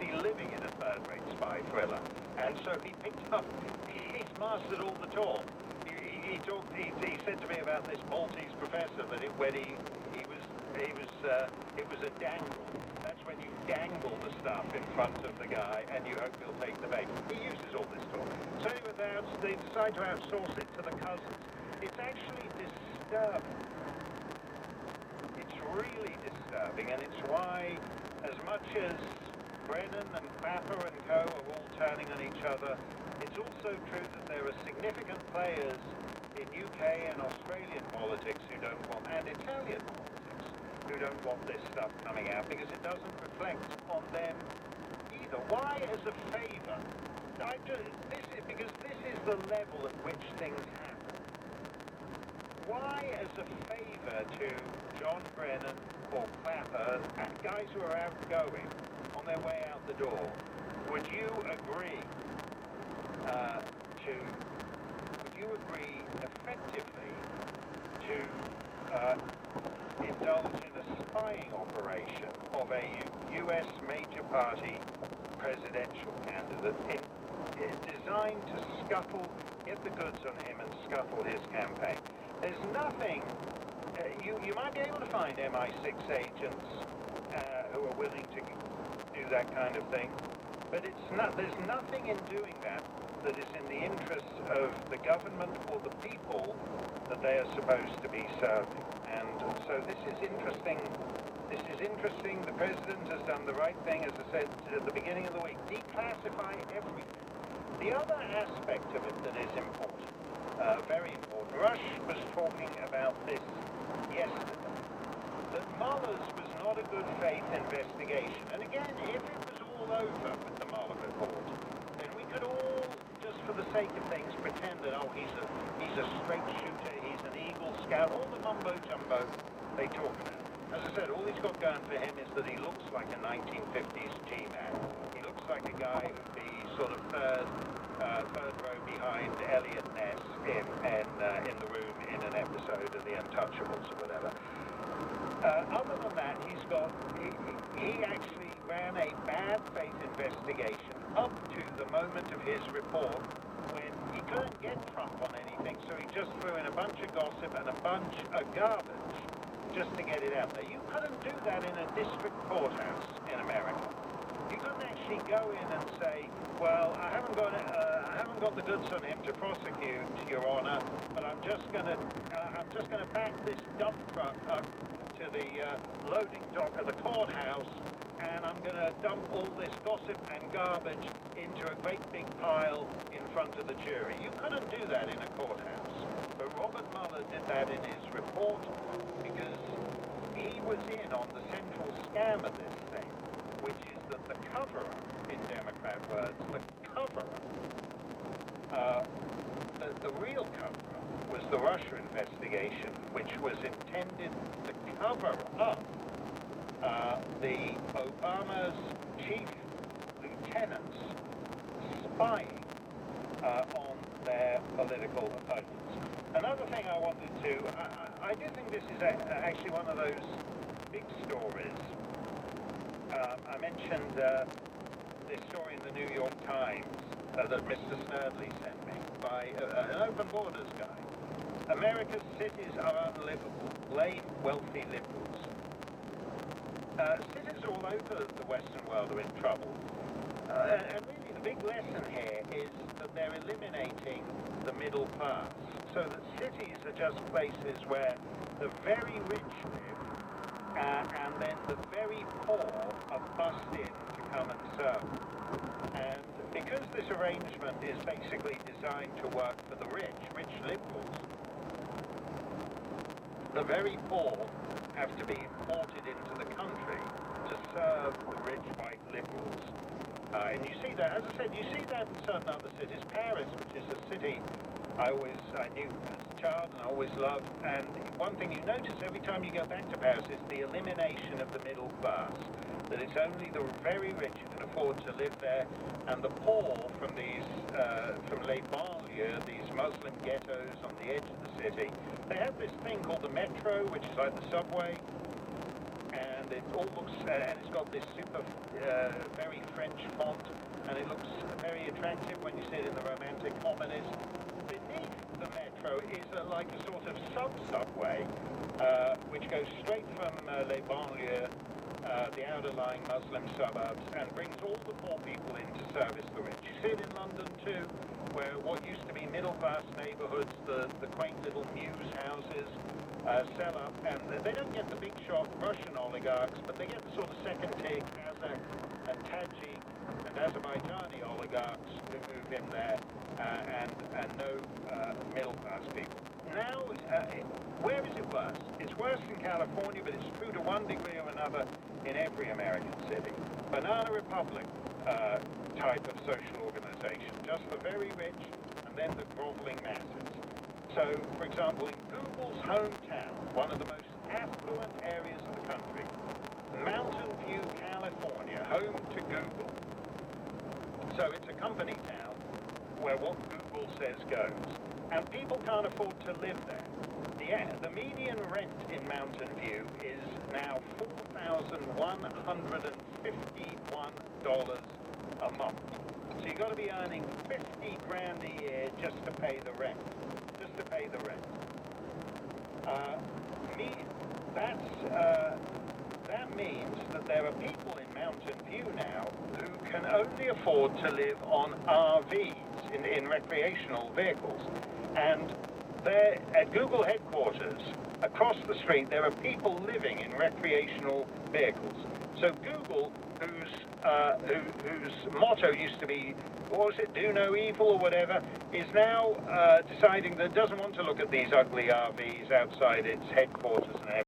be living in a third-rate spy thriller. And so he picked up, he's mastered all the talk. He said to me about this Maltese professor that it was a dangle. That's when you dangle the stuff in front of the guy and you hope he'll take the bait. He uses all this talk. So anyway, they decide to outsource it to the cousins. It's actually disturbing. It's really disturbing, and it's why, as much as Brennan and Clapper and co are all turning on each other, it's also true that there are significant players in UK and Australian politics who don't want, and Italian politics, who don't want this stuff coming out because it doesn't reflect on them either. Why, as a favour? Because this is the level at which things happen. Why, as a favour to John Brennan or Clapper, guys who are outgoing on their way out the door, would you agree effectively to indulge in a spying operation of a US major party presidential candidate designed to get the goods on him and scuttle his campaign? There's nothing, you might be able to find MI6 agents who are willing to do that kind of thing, but there's nothing in doing that is in the interests of the government or the people that they are supposed to be serving. And so this is interesting. The president has done the right thing, as I said at the beginning of the week, declassify everything. The other aspect of it that is important, very important, Rush was talking about this yesterday, that Mueller's was not a good faith investigation. And again, if it was all over with the Mueller report, then we could all, just for the sake of things, pretend that, oh, he's a straight shooter, he's an Eagle Scout, all the mumbo-jumbo they talk about. As I said, all he's got going for him is that he looks like a 1950s G-man. He looks like a guy who'd be sort of third row behind Elliot Ness in the room in an episode of The Untouchables or whatever. Other than that, he actually ran a bad faith investigation up to the moment of his report when he couldn't get Trump on anything, so he just threw in a bunch of gossip and a bunch of garbage just to get it out there. You couldn't do that in a district courthouse in America. You couldn't actually go in and say, well, I haven't got the goods on him to prosecute, Your Honor, but I'm just gonna back this dump truck up to the loading dock of the courthouse, and I'm gonna dump all this gossip and garbage into a great big pile in front of the jury. You couldn't do that in a courthouse. But Robert Mueller did that in his report because he was in on the central scam of this thing, which is that the cover-up, in Democrat words, the cover-up, the real cover-up was the Russia investigation, which was intended to cover up the Obama's chief lieutenants spying on their political opponents. Another thing I wanted to, I do think this is actually one of those big stories. I mentioned this story in the New York Times that Mr. Snerdley sent me by an open borders guy. America's cities are unlivable. Blame wealthy liberals. Cities all over the Western world are in trouble. And really the big lesson here is that they're eliminating the middle class. So that cities are just places where the very rich live, and then the very poor are bussed in to come and serve. And because this arrangement is basically designed to work for the rich liberals, the very poor have to be imported into the country to serve the rich white liberals. And you see that, as I said, you see that in certain other cities. Paris, which is a city I knew as a child and I always loved. And one thing you notice every time you go back to Paris is the elimination of the middle class. That it's only the very rich who can afford to live there, and the poor from these, from Les Banlieues, these Muslim ghettos on the edge of the city, they have this thing called the metro, which is like the subway, and it all looks, and it's got this super, very French font, and it looks very attractive when you see it in the romantic homines. Beneath the metro is like a sort of sub-subway, which goes straight from les banlieues, the outer-lying Muslim suburbs, and brings all the poor people in to service the rich. You see it in London too, where what used to be middle-class neighbourhoods, the quaint little mews houses, sell up, and they don't get the big shot Russian oligarchs, but they get the sort of second-tier Kazakh and Tajik and Azerbaijani oligarchs who move in there, and no middle-class people. Now, where is it worse? It's worse in California, but it's true to one degree or another in every American city. Banana Republic type of social organization, just the very rich and then the groveling masses. So, for example, in Google's hometown, one of the most affluent areas of the country, Mountain View, California, home to Google. So it's a company town where what Google says goes. And people can't afford to live there. The median rent in Mountain View is now $4,151 a month. So you've got to be earning 50 grand a year just to pay the rent. Just to pay the rent. That means that there are people in Mountain View now who can only afford to live on RVs, in recreational vehicles. And there, at Google headquarters, across the street, there are people living in recreational vehicles. So Google, whose motto used to be, what was it, do no evil or whatever, is now deciding that it doesn't want to look at these ugly RVs outside its headquarters and everything.